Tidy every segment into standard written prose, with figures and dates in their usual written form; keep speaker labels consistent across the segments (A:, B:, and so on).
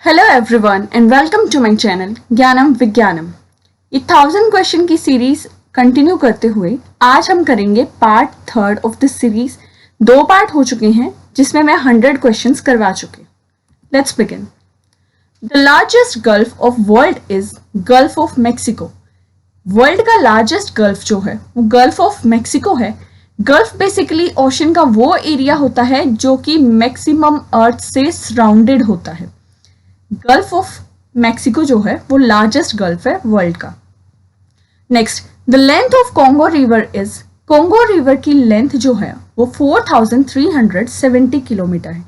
A: Hello everyone and welcome to my channel Gyanam Vigyanam. ये 1000 question की series continue करते हुए आज हम करेंगे part third of this series. 2 part हो चुके हैं जिसमें मैं 100 क्वेश्चंस करवा चुकी हूँ। Let's begin. The largest gulf of world is gulf of Mexico. World का लार्जेस्ट गल्फ जो है वो गल्फ ऑफ मैक्सिको है। गल्फ बेसिकली ओशन का वो एरिया होता है जो कि मैक्सिमम अर्थ से सराउंडेड होता है। गल्फ ऑफ मैक्सिको जो है वो लार्जेस्ट गल्फ है वर्ल्ड का। Next, the length of Congo river is, Congo river की लेंथ जो है वो 4370 किलोमीटर है।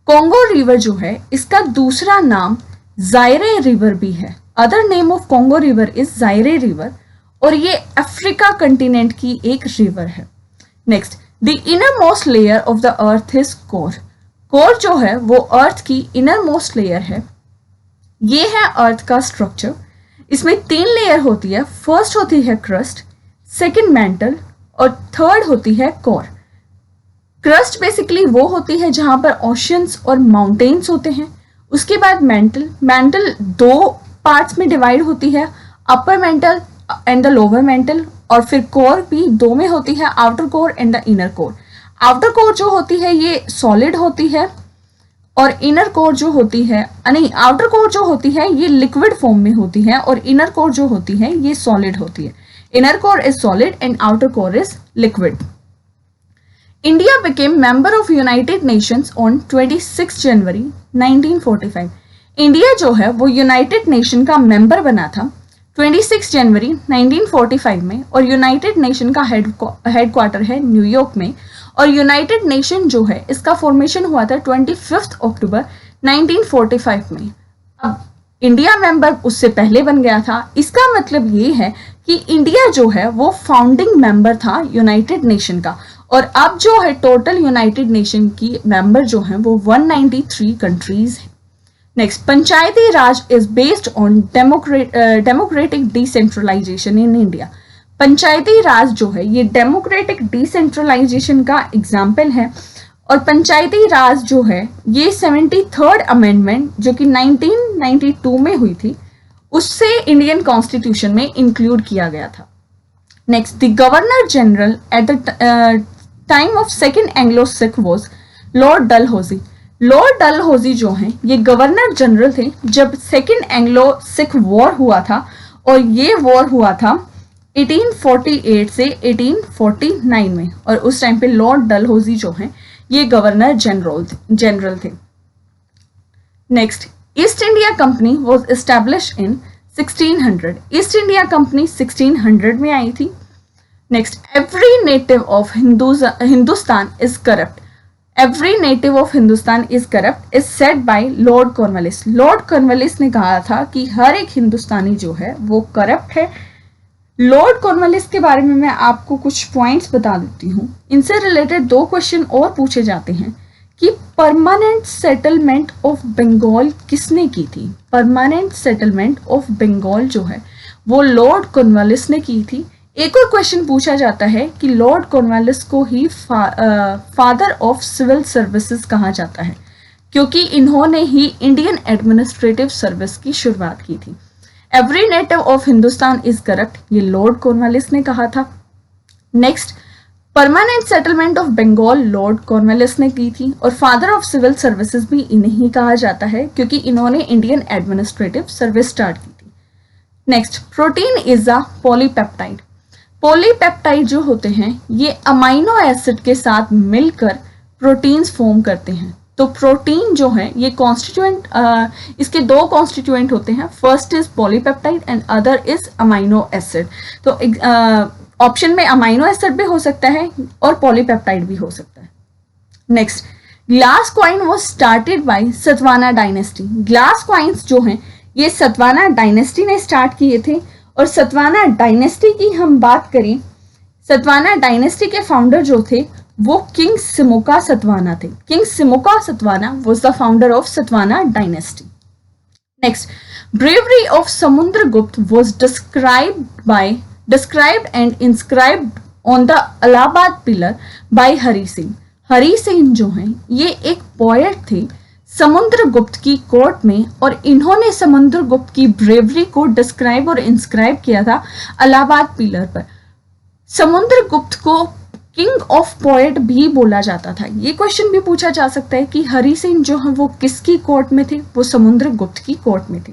A: कॉन्गो रिवर जो है इसका दूसरा नाम जायरे रिवर भी है। Other name of Congo river is जायरे river और ये अफ्रीका कंटिनेंट की एक रिवर है। Next, the inner most layer of the earth is core. Core जो है वो अर्थ की इनर मोस्ट लेयर है। ये है अर्थ का स्ट्रक्चर। इसमें 3 लेयर होती है। फर्स्ट होती है क्रस्ट, सेकंड मेंटल और थर्ड होती है कोर। क्रस्ट बेसिकली वो होती है जहां पर ओशंस और माउंटेन्स होते हैं। उसके बाद मेंटल, मेंटल 2 पार्ट्स में डिवाइड होती है, upper mantle and the lower mental. और फिर कोर भी 2 में होती है, outer core and the inner core. Outer core जो होती है ये सॉलिड होती है और इनर कोर जो होती है आउटर कोर जो होती है ये लिक्विड फॉर्म में होती है और इनर कोर जो होती है ये सॉलिड होती है। Inner core is solid and outer core is liquid. India became member of United Nations on 26 January 1945। India जो है वो यूनाइटेड नेशन का मेंबर बना था 26 जनवरी 1945 में और यूनाइटेड नेशन का हेडक्वार्टर है न्यूयॉर्क में। और यूनाइटेड नेशन जो है इसका फॉर्मेशन हुआ था 25 अक्टूबर 1945 में। अब इंडिया मेंबर उससे पहले बन गया था। इसका मतलब ये है कि इंडिया जो है वो फाउंडिंग मेंबर था यूनाइटेड नेशन का। और अब जो है टोटल यूनाइटेड नेशन की मेंबर जो है वो 193 कंट्रीज है। Next, panchayati raj is based on democratic decentralisation in India. Panchayati raj जो है ये डेमोक्रेटिक डिसेंट्रलाइजेशन का एग्जाम्पल है। और पंचायती राज जो है ये 73rd अमेंडमेंट जो कि 1992 में हुई थी उससे इंडियन कॉन्स्टिट्यूशन में इंक्लूड किया गया था। Next, the governor general at the time of second Anglo Sikh was Lord Dalhousie. Lord Dalhousie जो हैं ये गवर्नर जनरल थे जब सेकेंड एंग्लो सिख वॉर हुआ था। और ये वॉर हुआ था 1848 से 1849 में और उस टाइम पे लॉर्ड डलहौजी जो हैं ये गवर्नर जनरल थे। Next, east India company was establish in 1600। East India company 1600 में आई थी। Next, every native of Hindustan is corrupt. Every native of Hindustan is corrupt is said bye Lord Cornwallis. Lord Cornwallis ने कहा था कि हर एक हिंदुस्तानी जो है वो करप्ट है। लॉर्ड कॉर्नवालिस के बारे में मैं आपको कुछ पॉइंट्स बता देती हूँ। इनसे रिलेटेड 2 क्वेश्चन और पूछे जाते हैं कि परमानेंट सेटलमेंट ऑफ बंगाल किसने की थी। परमानेंट सेटलमेंट ऑफ बंगाल जो है वो लॉर्ड कॉर्नवालिस ने की थी। एक और क्वेश्चन पूछा जाता है कि लॉर्ड कॉर्नवालिस को ही फादर ऑफ सिविल सर्विसेज कहा जाता है क्योंकि इन्होंने ही इंडियन एडमिनिस्ट्रेटिव सर्विस की शुरुआत की थी। Every native of Hindustan is corrupt ये लॉर्ड कॉर्नवालिस ने कहा था। Next, permanent settlement of Bengal Lord Cornwallis ने की थी और फादर ऑफ सिविल सर्विसेज भी इन्हें ही कहा जाता है क्योंकि इन्होंने इंडियन एडमिनिस्ट्रेटिव सर्विस स्टार्ट की थी। Next, protein is a polypeptide. Polypeptide जो होते हैं ये अमाइनो एसिड के साथ मिलकर प्रोटीन्स फॉर्म करते हैं। तो प्रोटीन जो है ये कॉन्स्टिट्यूएंट, इसके 2 कॉन्स्टिट्यूएंट होते हैं। First is polypeptide and other is amino acid. तो ऑप्शन में अमाइनो एसिड भी हो सकता है और पॉलीपेप्टाइड भी हो सकता है। Next, glass coin was started by Satavahana dynasty. Glass coins जो हैं ये सतवाना डायनेस्टी ने स्टार्ट किए थे। और सतवाना डायनेस्टी की हम बात करें, सतवाना डायनेस्टी के फाउंडर जो थे वो किंग सिमुका सतवाना थे। King Simuka Satavana was the founder of Satavana dynasty. Next, bravery of Samudragupta was described and inscribed on the Allahabad pillar by Hari Singh. Hari Singh जो हैं ये एक पोएट थे समुद्रगुप्त की कोर्ट में और इन्होंने समुद्रगुप्त की ब्रेवरी को डिस्क्राइब और इंस्क्राइब किया था इलाहाबाद पिलर पर। समुद्रगुप्त को किंग ऑफ पोएट भी बोला जाता था। ये क्वेश्चन भी पूछा जा सकता है कि हरि सिंह जो है वो किसकी कोर्ट में थे, वो समुद्रगुप्त की कोर्ट में थे।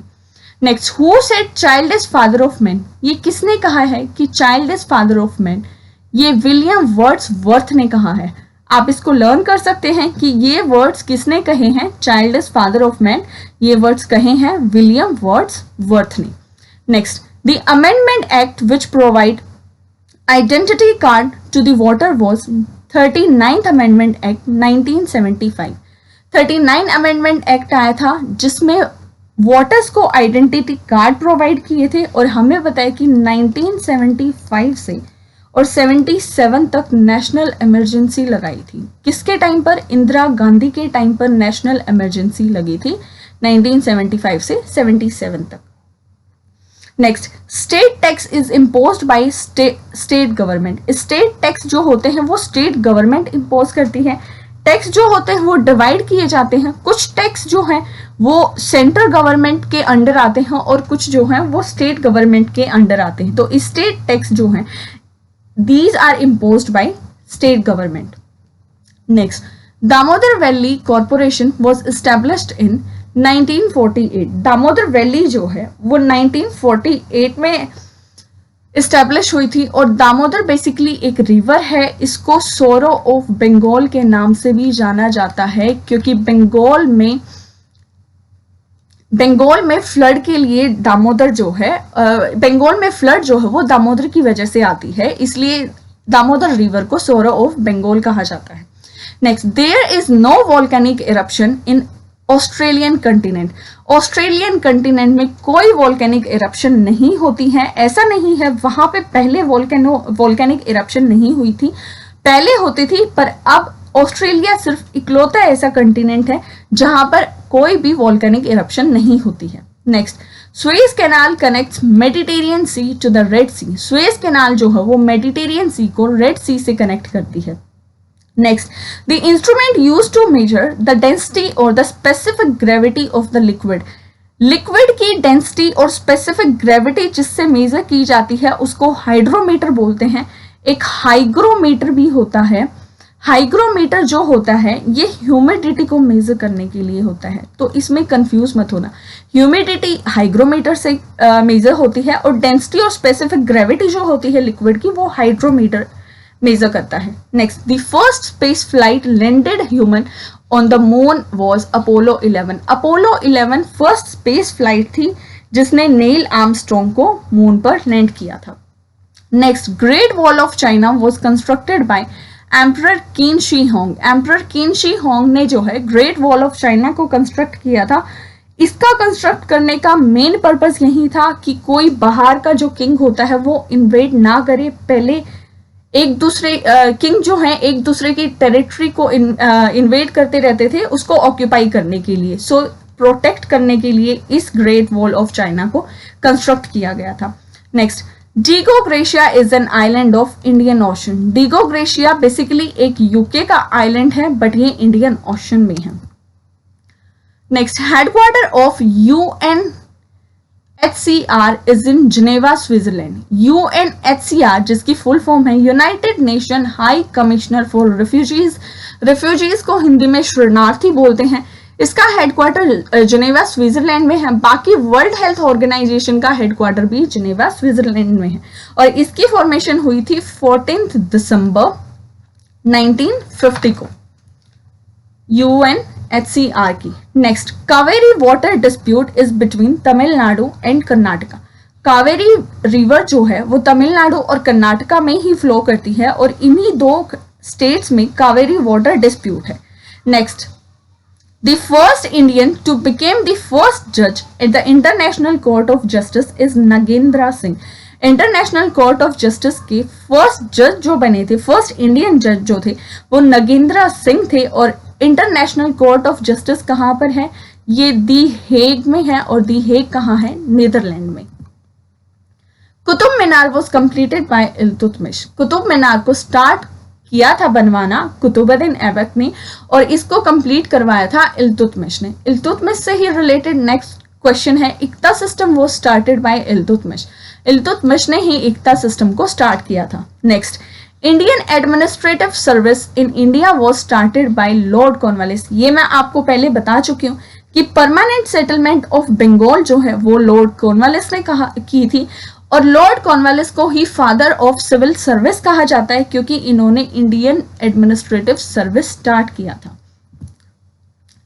A: Next, who said child is father of man, ये किसने कहा है कि child is father of man, ये विलियम वर्ड्सवर्थ ने कहा है। आप इसको लर्न कर सकते हैं कि ये वर्ड्स किसने कहे हैं, child is father of man, ये वर्ड्स कहे हैं विलियम वर्ड्सवर्थ ने। Next, the amendment act which provide identity card to the voter was 39th amendment act 1975। 39 amendment act आया था जिसमें वोटर्स को आइडेंटिटी कार्ड प्रोवाइड किए थे, और हमें बताया कि 1975 से और 77 तक नेशनल इमरजेंसी लगाई थी। किसके टाइम पर? इंदिरा गांधी के टाइम पर नेशनल इमरजेंसी लगी थी 1975 से 77 तक। Next, state tax is imposed by state government. State tax जो होते हैं वो स्टेट गवर्नमेंट इम्पोज करती है। टैक्स जो होते हैं वो डिवाइड किए जाते हैं। कुछ टैक्स जो हैं वो सेंट्रल गवर्नमेंट के अंडर आते हैं और कुछ जो हैं वो स्टेट गवर्नमेंट के अंडर आते हैं। तो स्टेट टैक्स जो हैं these are imposed by state government. Next, Damodar Valley Corporation was established in 1948. Damodar valley जो है वो 1948 में इस्टेब्लिश हुई थी, और दामोदर बेसिकली एक रिवर है। इसको सोरो ऑफ बंगाल के नाम से भी जाना जाता है, क्योंकि बंगाल में फ्लड के लिए दामोदर जो है, बंगाल में फ्लड जो है वो दामोदर की वजह से आती है, इसलिए दामोदर रिवर को सोरो ऑफ बंगाल कहा जाता है। Next, there is no volcanic eruption in Australian continent. Australian continent में कोई वॉल्केनिक इरप्शन नहीं होती है। ऐसा नहीं है वहां पे पहले वॉल्केनिक इरप्शन नहीं हुई थी, पहले होती थी, पर अब ऑस्ट्रेलिया सिर्फ इकलौता ऐसा कंटिनेंट है जहां पर कोई भी वॉल्केनिक इरप्शन नहीं होती है। Next, Suez Canal connects Mediterranean Sea to the Red Sea. Suez Canal जो है वो मेडिटेरियन सी को रेड सी से कनेक्ट करती है। Next, the instrument used to measure the density और the specific gravity of the liquid. Liquid की डेंसिटी और स्पेसिफिक ग्रेविटी जिससे मेजर की जाती है उसको हाइड्रोमीटर बोलते हैं। एक हाइग्रोमीटर भी होता है। हाइग्रोमीटर जो होता है ये ह्यूमिडिटी को मेजर करने के लिए होता है, तो इसमें कंफ्यूज मत होना। ह्यूमिडिटी हाइग्रोमीटर से मेजर होती है, और डेंसिटी और स्पेसिफिक ग्रेविटी जो होती है लिक्विड की वो हाइड्रोमीटर मेजर करता है। Next, the first space flight landed human on the moon was Apollo 11। Apollo 11 first space flight थी जिसने नील आर्मस्ट्रॉन्ग को मून पर लैंड किया था। Next, great wall of China was constructed by emperor किन she Hong. Emperor किन she Hong ने जो है ग्रेट वॉल ऑफ चाइना को कंस्ट्रक्ट किया था। इसका कंस्ट्रक्ट करने का मेन पर्पस यही था कि कोई बाहर का जो किंग होता है वो इन्वेड ना करे। पहले एक दूसरे किंग जो है एक दूसरे की टेरिटरी को इन्वेड करते रहते थे उसको ऑक्यूपाई करने के लिए, सो प्रोटेक्ट करने के लिए इस ग्रेट वॉल ऑफ चाइना को कंस्ट्रक्ट किया गया था। Next, डिगो gratia is an island of Indian ocean. डिगो gratia basically एक यूके का आइलैंड है, बट ये इंडियन ओशन में है। Next, headquarter of UNHCR is in Geneva Switzerland. UNHCR जिसकी फुल फॉर्म है United nation high commissioner for refugees. Refugees को हिंदी में शरणार्थी बोलते हैं। इसका हेडक्वार्टर जिनेवा स्विट्जरलैंड में है। बाकी वर्ल्ड हेल्थ ऑर्गेनाइजेशन का हेडक्वार्टर भी जिनेवा स्विट्जरलैंड में है, और इसकी फॉर्मेशन हुई थी 14 दिसंबर 1950 को UNHCR की। Next, Kaveri water dispute is between Tamil Nadu and Karnataka. Kaveri river जो है वो तमिलनाडु और कर्नाटका में ही फ्लो करती है, और इन्हीं दो स्टेट्स में कावेरी वाटर डिस्प्यूट है। Next, The first Indian to become the first judge at the International Court of Justice is Nagendra Singh. International court of justice के फर्स्ट जज जो बने थे, फर्स्ट इंडियन जज जो थे वो नगेंद्रा सिंह थे। और इंटरनेशनल कोर्ट ऑफ जस्टिस कहाँ पर है? ये दी हेग में है, और दी हेग कहाँ है? नीदरलैंड में। Qutub Minar was completed by Iltutmish. Qutub Minar को स्टार्ट किया था बनवाना कुतुबुद्दीन ऐबक ने, और इसको कंप्लीट करवाया था इल्तुतमिश ने। इल्तुतमिश से ही रिलेटेड नेक्स्ट क्वेश्चन है, इक्ता सिस्टम वो स्टार्टेड बाय इल्तुतमिश। इल्तुतमिश ने ही इक्ता सिस्टम को स्टार्ट किया था। Next, Indian administrative service in India was started by Lord Cornwallis. ये मैं आपको पहले बता चुकी हूँ कि परमानेंट सेटलमेंट ऑफ बंगाल जो है वो लॉर्ड कॉर्नवालिस ने की थी, और लॉर्ड कॉर्नवालिस को ही फादर ऑफ सिविल सर्विस कहा जाता है क्योंकि इन्होंने इंडियन एडमिनिस्ट्रेटिव सर्विस स्टार्ट किया था।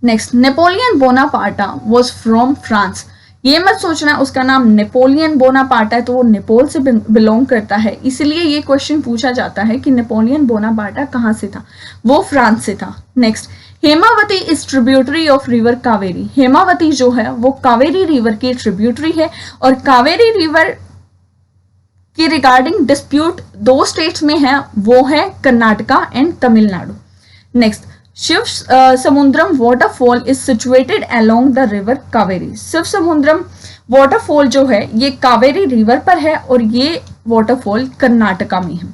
A: Next, Napoleon Bonaparte was from France. ये मत सोचना उसका नाम नेपोलियन बोनापार्टा है तो वो नेपोल से बिलोंग करता है, इसलिए ये क्वेश्चन पूछा जाता है कि नेपोलियन बोनापार्टा कहाँ से था, वो फ्रांस से था। Next, Hemavati is tributary of river Kaveri. Hemavati जो है वो कावेरी रिवर की ट्रिब्यूटरी है, और कावेरी रिवर की रिगार्डिंग डिस्प्यूट 2 स्टेट्स में है, वो है Karnataka and Tamil Nadu. Next, Shiva Samudram waterfall is situated along the river Kaveri. Shiva Samudram waterfall जो है ये कावेरी रिवर पर है, और ये वाटरफॉल कर्नाटका में है।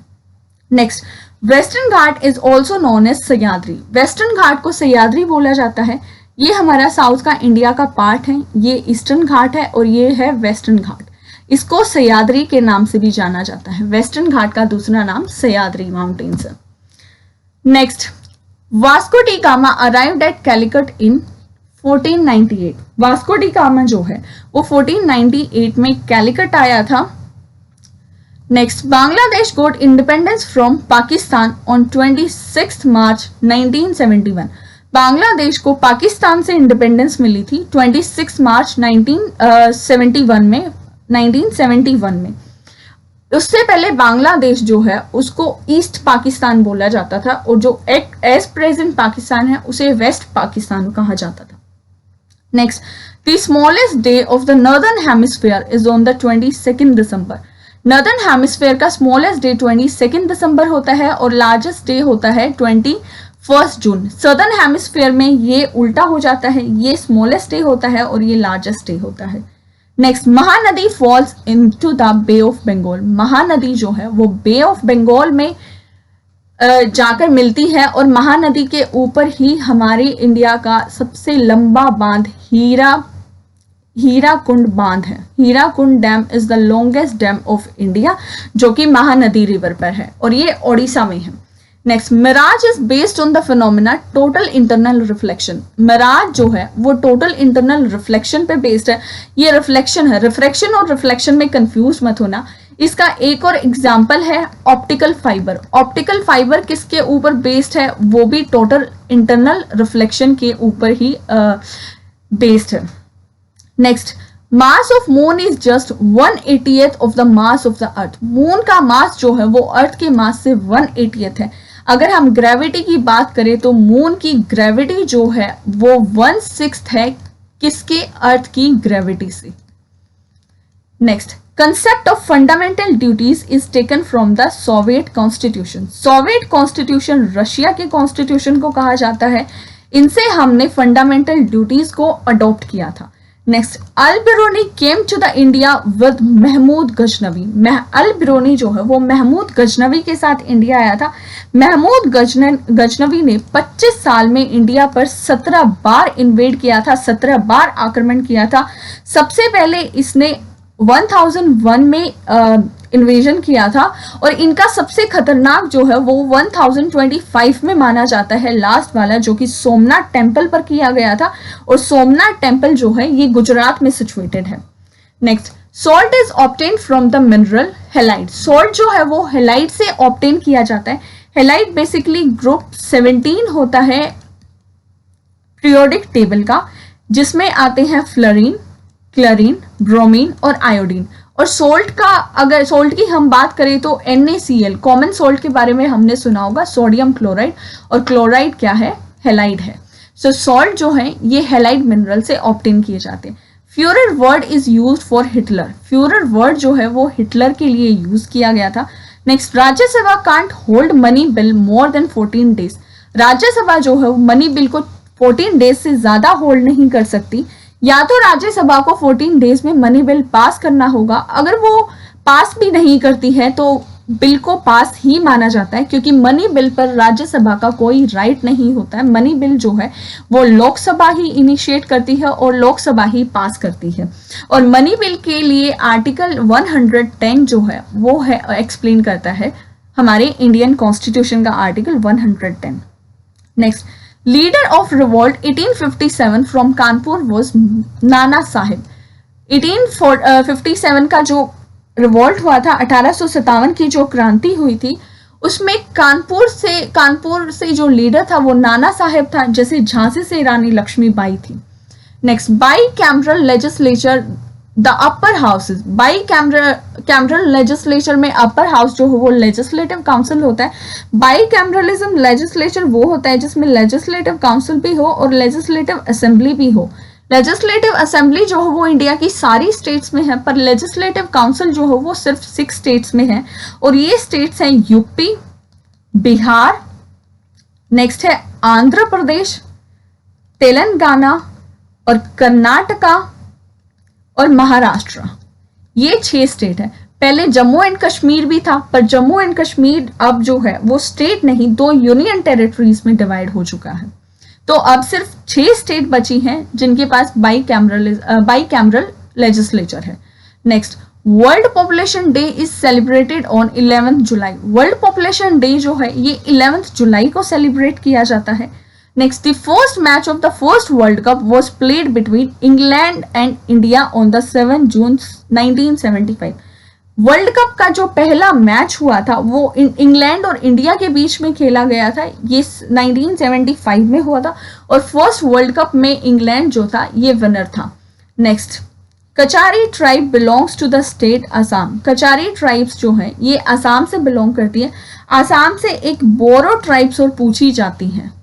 A: Next, western Ghat is also known as Sahyadri. Western Ghat को सह्याद्री बोला जाता है। ये हमारा साउथ का इंडिया का पार्ट है, ये ईस्टर्न घाट है और ये है वेस्टर्न घाट। इसको सह्याद्री के नाम से भी जाना जाता है। वेस्टर्न घाट का दूसरा नाम सह्याद्री माउंटेन्स है। Next, Vasco D gamma arrived at Calicut in 1498। Vasco D gamma जो है वो 1498 में कैलिकट आया था। Next, Bangladesh got independence from Pakistan on 26 मार्च 1971। बांग्लादेश को पाकिस्तान से इंडिपेंडेंस मिली थी 26 मार्च 1971 में। उससे पहले बांग्लादेश जो है उसको ईस्ट पाकिस्तान बोला जाता था, और जो एज प्रेजेंट पाकिस्तान है उसे वेस्ट पाकिस्तान कहा जाता था। Next, the smallest day of the northern hemisphere is on the 22 December. Northern hemisphere का स्मॉलेस्ट डे 22 दिसंबर होता है, और लार्जेस्ट डे होता है 21 जून। सदर्न हेमिस्फीयर में ये उल्टा हो जाता है, ये स्मॉलेस्ट डे होता है और ये लार्जेस्ट डे होता है। Next, Mahanadi falls into the Bay of Bengal. Mahanadi जो है वो बे ऑफ बंगाल में जाकर मिलती है, और महानदी के ऊपर ही हमारे इंडिया का सबसे लंबा बांध हीराकुंड बांध है। Hirakud dam is the longest dam of India, जो कि महानदी रिवर पर है, और ये ओडिशा में है। Next, mirage is based on the phenomena total internal reflection. Mirage जो है वो टोटल इंटरनल रिफ्लेक्शन पे बेस्ड है। ये रिफ्लेक्शन है, रिफ्रैक्शन और रिफ्लेक्शन में कंफ्यूज मत होना। इसका एक और एग्जाम्पल है ऑप्टिकल फाइबर। ऑप्टिकल फाइबर किसके ऊपर बेस्ड है, वो भी टोटल इंटरनल रिफ्लेक्शन के ऊपर ही बेस्ड है। Next, mass of moon is just 1/80th of the mass of the earth. Moon का मास जो है वो अर्थ के मास से 1/80th है। अगर हम ग्रेविटी की बात करें तो मून की ग्रेविटी जो है वो 1/6 है किसके, अर्थ की ग्रेविटी से। Next, concept of fundamental duties is taken from the Soviet constitution. Soviet constitution Russia के कॉन्स्टिट्यूशन को कहा जाता है। इनसे हमने फंडामेंटल ड्यूटीज को अडॉप्ट किया था। Next, Al Biruni came to the India with Mahmud Ghaznavi. Al Biruni जो है वो महमूद गजनवी के साथ इंडिया आया था। महमूद गजनवी ने 25 साल में इंडिया पर 17 बार इन्वेड किया था, 17 बार आक्रमण किया था। सबसे पहले इसने 1001 में इन्वेजन किया था, और इनका सबसे खतरनाक जो है वो 1025 में माना जाता है, लास्ट वाला, जो कि सोमनाथ टेम्पल पर किया गया था, और सोमनाथ टेम्पल जो है ये गुजरात में सिचुएटेड है। Next, salt is obtain from the mineral halide. Salt जो है वो हेलाइट से ऑब्टेन किया जाता है। हेलाइट बेसिकली ग्रुप 17 होता है पीरियोडिक टेबल का, जिसमें आते हैं फ्लोरीन, क्लोरीन, ब्रोमीन और आयोडीन। और सोल्ट का, अगर सोल्ट की हम बात करें तो NaCl, कॉमन सोल्ट के बारे में हमने सुना होगा, सोडियम क्लोराइड, और क्लोराइड क्या है, हेलाइड है। सो सॉल्ट जो है ये हेलाइड मिनरल से ऑब्टेन किए जाते हैं। Führer word is used for Hitler. Führer word जो है वो हिटलर के लिए यूज किया गया था। Next, Rajya Sabha can't hold money bill more than 14 days. Rajya Sabha जो है मनी बिल को 14 डेज से ज्यादा होल्ड नहीं कर सकती। या तो राज्यसभा को 14 डेज में मनी बिल पास करना होगा, अगर वो पास भी नहीं करती है तो बिल को पास ही माना जाता है, क्योंकि मनी बिल पर राज्यसभा का कोई राइट नहीं होता है। मनी बिल जो है वो लोकसभा ही इनिशिएट करती है और लोकसभा ही पास करती है। और मनी बिल के लिए आर्टिकल 110 जो है वो है एक्सप्लेन करता है हमारे इंडियन कॉन्स्टिट्यूशन का article 110। Next, leader of revolt 1857 from Kanpur was Nana Sahib. 1857 का जो रिवोल्ट हुआ था, 1857 की जो क्रांति हुई थी, उसमें कानपुर से जो लीडर था वो नाना साहेब था, जैसे झांसी से रानी लक्ष्मीबाई थी। Next, by cameral legislature the upper houses. By cameral legislature में अपर हाउस जो हो वो लेजिस्लेटिव काउंसिल होता है। बाई कैमरलिज्म लेजिस्लेचर वो होता है जिसमें लेजिस्लेटिव काउंसिल भी हो और लेजिस्लेटिव असेंबली भी हो। लेजिस्लेटिव असेंबली जो हो वो इंडिया की सारी स्टेट्स में है, पर लेजिस्लेटिव काउंसिल जो हो वो सिर्फ 6 स्टेट्स में है, और ये स्टेट्स हैं यूपी, बिहार, नेक्स्ट है आंध्र प्रदेश, तेलंगाना और कर्नाटका और महाराष्ट्र। ये 6 स्टेट है। पहले जम्मू एंड कश्मीर भी था, पर जम्मू एंड कश्मीर अब जो है वो स्टेट नहीं 2 यूनियन टेरिटरीज में डिवाइड हो चुका है। तो अब सिर्फ 6 स्टेट बची हैं जिनके पास बाई कैमरल लेजिस्लेचर है। Next, world population day is celebrated on 11 July. World population day जो है ये 11 जुलाई को सेलिब्रेट किया जाता है। Next, the first match of the first world cup was played between England and India on the 7 June 1975। World cup का जो पहला मैच हुआ था वो इंग्लैंड और इंडिया के बीच में खेला गया था। ये 1975 में हुआ था और फर्स्ट वर्ल्ड कप में इंग्लैंड जो था ये विनर था। Next, Kachari tribe belongs to the state Assam. Kachari tribes जो हैं ये असम से बिलोंग करती है। असम से एक बोरो ट्राइब्स और पूछी जाती हैं।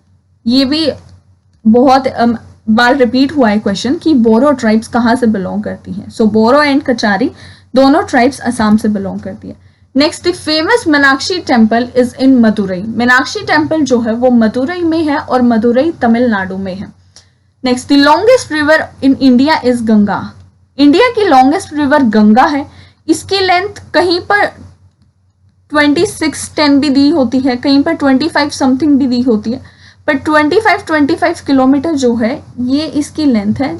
A: ये भी बहुत बार रिपीट हुआ है क्वेश्चन कि बोरो ट्राइब्स कहाँ से बिलोंग करती हैं। सो बोरो एंड कचारी दोनों ट्राइब्स असम से बिलोंग करती है। Next, the famous Meenakshi temple is in Madurai. Meenakshi temple जो है वो मदुरई में है और मदुरई तमिलनाडु में है। Next, the longest river in India is Ganga. India की लॉन्गेस्ट रिवर गंगा है। इसकी लेंथ कहीं पर 2610 भी दी होती है, कहीं पर 25 समथिंग भी दी होती है, पर 25 किलोमीटर जो है ये इसकी लेंथ है,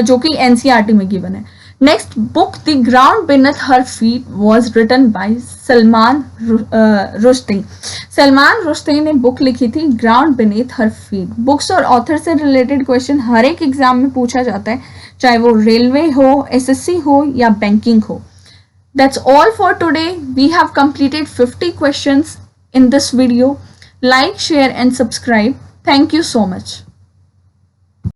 A: जो कि एनसीईआरटी में गिवन है। Next, book the ground beneath her feet was written by Salman Rushdie. Salman Rushdie ने बुक लिखी थी ground beneath her feet. Books और ऑथर से रिलेटेड क्वेश्चन हर एक एग्जाम में पूछा जाता है, चाहे वो रेलवे हो, एसएससी हो या बैंकिंग हो। That's all for today. We have completed 50 questions in this video. Like, share and subscribe. Thank you so much.